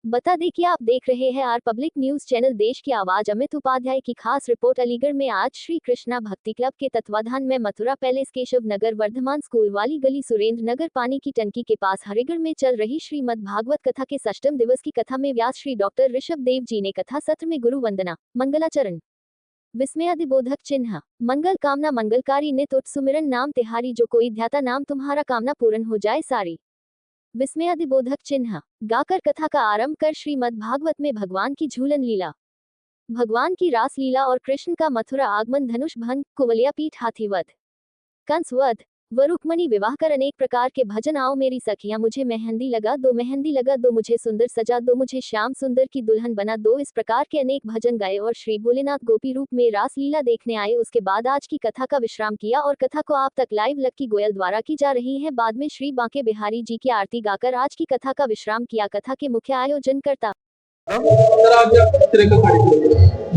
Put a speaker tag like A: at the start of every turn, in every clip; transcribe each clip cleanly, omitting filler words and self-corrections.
A: बता दें कि आप देख रहे हैं आर पब्लिक न्यूज चैनल। देश की आवाज अमित उपाध्याय की खास रिपोर्ट। अलीगढ़ में आज श्री कृष्णा भक्ति क्लब के तत्वाधान में मथुरा पैलेस, केशव नगर, वर्धमान स्कूल वाली गली, सुरेंद्र नगर, पानी की टंकी के पास हरिगढ़ में चल रही श्रीमद् भागवत कथा के षष्ठम दिवस की कथा में व्यास श्री डॉक्टर ऋषभ देव जी ने कथा सत्र में गुरु वंदना, मंगलाचरण, विस्मयादिबोधक चिन्ह, मंगल कामना, मंगलकारी नित उठ सुमिरन नाम तिहारी, जो कोई ध्याता नाम तुम्हारा कामना पूर्ण हो जाए सारी, विस्मयादिबोधक चिन्ह गाकर कथा का आरंभ कर श्रीमद् भागवत में भगवान की झूलन लीला, भगवान की रास लीला और कृष्ण का मथुरा आगमन, धनुष भंग, कुवलिया पीठ, हाथीवध, कंसवध व रुक्मणी विवाह कर अनेक प्रकार के भजन। आओ मेरी सखियां मुझे मेहंदी लगा दो, मेहंदी लगा दो, मुझे सुंदर सजा दो, मुझे श्याम सुंदर की दुल्हन बना दो। इस प्रकार के अनेक भजन गाए और श्री भोलेनाथ गोपी रूप में रास लीला देखने आए। उसके बाद आज की कथा का विश्राम किया और कथा को आप तक लाइव लक्की गोयल द्वारा की जा रही है। बाद में श्री बांके बिहारी जी की आरती गाकर आज की कथा का विश्राम किया। कथा के मुख्य आयोजनकर्ता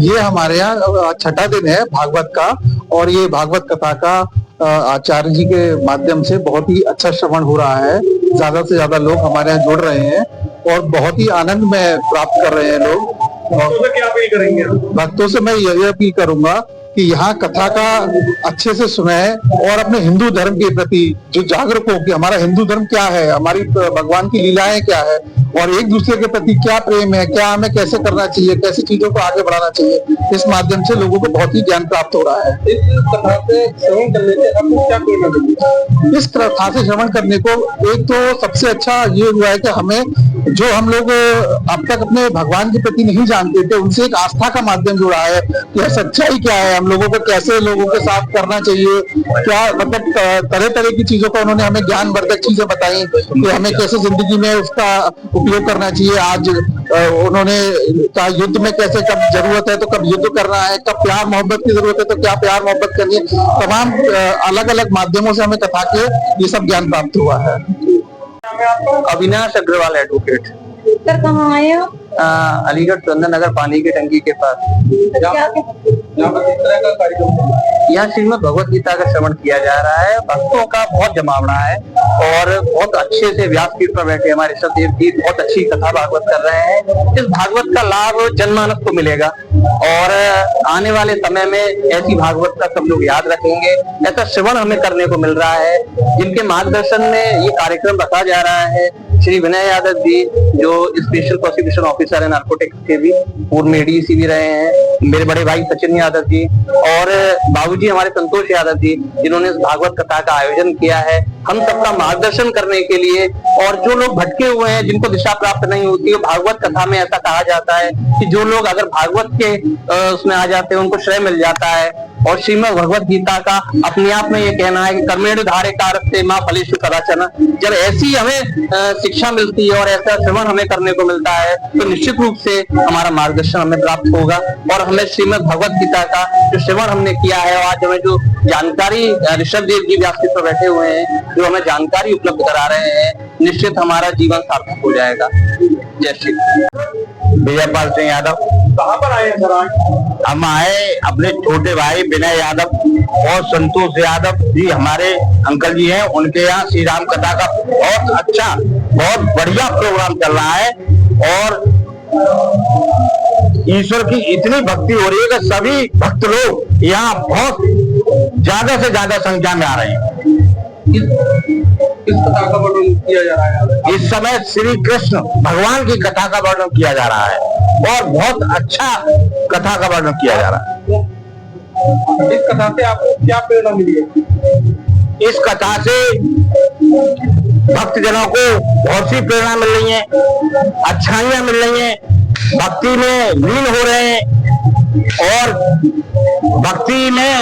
B: ये हमारे यहाँ छठा दिन है भागवत का, और ये भागवत कथा का आचार्य जी के माध्यम से बहुत ही अच्छा श्रवण हो रहा है। ज्यादा से ज्यादा लोग हमारे यहाँ जुड़ रहे हैं और बहुत ही आनंद में प्राप्त कर रहे हैं लोग। भक्तों से क्या अपील करेंगे? भक्तों से मैं यही अपील करूंगा कि यहाँ कथा का अच्छे से सुने और अपने हिंदू धर्म के प्रति जो जागरूक हो कि हमारा हिंदू धर्म क्या है, हमारी भगवान की लीलाएं क्या है और एक दूसरे के प्रति क्या प्रेम है, क्या हमें कैसे करना चाहिए, कैसी चीजों को आगे बढ़ाना चाहिए। इस माध्यम से लोगों को बहुत ही ज्ञान प्राप्त हो रहा है। इस कथा से श्रवण करने से आपको क्या प्रेरणा मिली? इस कथा से श्रवण करने को एक तो सबसे अच्छा ये हुआ है कि हमें जो हम लोग अब तक अपने भगवान के प्रति नहीं जानते थे, उनसे एक आस्था का माध्यम जुड़ा है कि सच्चाई क्या है, हम लोगों को कैसे लोगों के साथ करना चाहिए, क्या मतलब तरह तरह की चीजों का उन्होंने हमें ज्ञानवर्धक चीजें बताई कि हमें कैसे जिंदगी में उसका उपयोग करना चाहिए। आज उन्होंने कहा युद्ध में कैसे, कब जरूरत है तो कब युद्ध करना है, कब प्यार मोहब्बत की जरूरत है तो क्या प्यार मोहब्बत करनी है। तमाम अलग अलग माध्यमों से हमें कथा के ये सब ज्ञान प्राप्त हुआ है।
C: अविनाश अग्रवाल एडवोकेट।
D: सर कहाँ आए हो?
C: अलीगढ़ सुरेंद्र नगर, पानी की टंकी के पास। यहाँ श्रीमद् भगवत गीता का श्रवण किया जा रहा है। भक्तों का बहुत जमावड़ा है और बहुत अच्छे से व्यासपीठ पर बैठे हमारे ऋषभ देव जी बहुत अच्छी कथा भागवत कर रहे हैं। इस भागवत का लाभ जनमानस को मिलेगा और आने वाले समय में ऐसी भागवत का सब लोग याद रखेंगे। ऐसा श्रवण हमें करने को मिल रहा है। जिनके मार्गदर्शन में ये कार्यक्रम रखा जा रहा है, श्री विनय यादव जी जो स्पेशल प्रोसिक्यूशन ऑफिसर है नार्कोटिक्स के, भी पूर्व में एडीसी भी रहे हैं, मेरे बड़े भाई सचिन यादव जी और बाबूजी हमारे संतोष यादव जी, जिन्होंने इस भागवत कथा का आयोजन किया है हम सबका मार्गदर्शन करने के लिए। और जो लोग भटके हुए हैं, जिनको दिशा प्राप्त नहीं होती है, भागवत कथा में ऐसा कहा जाता है कि जो लोग अगर भागवत के उसमें आ जाते हैं उनको श्रेय मिल जाता है। और श्रीमद् भगवत गीता का अपने आप में ये कहना है कि कर्मेण धारे कारस्ते मां फलेषु कदाचन। जब ऐसी हमें शिक्षा मिलती है और ऐसा श्रवण हमें करने को मिलता है तो निश्चित रूप से हमारा मार्गदर्शन हमें प्राप्त होगा और हमें श्रीमद् भगवत गीता का जो श्रवण हमने किया है, आज हमें जो जानकारी ऋषभ देव जी व्यासपीठ पर बैठे हुए हैं जो हमें जानकारी उपलब्ध करा रहे हैं, निश्चित हमारा जीवन सार्थक हो जाएगा। जय श्री विजयपाल सिंह यादव।
B: कहाँ पर आए हैं सर?
C: हम आए अपने छोटे भाई विनय यादव और संतोष यादव जी हमारे अंकल जी हैं, उनके यहाँ श्री राम कथा का बहुत अच्छा बहुत बढ़िया प्रोग्राम चल रहा है और ईश्वर की इतनी भक्ति हो रही है कि सभी भक्त लोग यहाँ बहुत ज्यादा से ज्यादा संख्या में आ रहे हैं।
B: इस कथा का वर्णन किया जा रहा है।
C: इस समय श्री कृष्ण भगवान की कथा का वर्णन किया जा रहा है और बहुत अच्छा कथा का वर्णन किया जा रहा है।
B: इस कथा से आपको क्या प्रेरणा मिली है?
C: इस कथा से भक्तजनों को बहुत सी प्रेरणा मिल रही है, अच्छाइयां मिल रही हैं, भक्ति में लीन हो रहे हैं और भक्ति में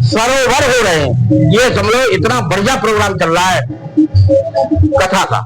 C: सरोवर हो रहे हैं। ये समझो इतना बढ़िया प्रोग्राम चल रहा है कथा का।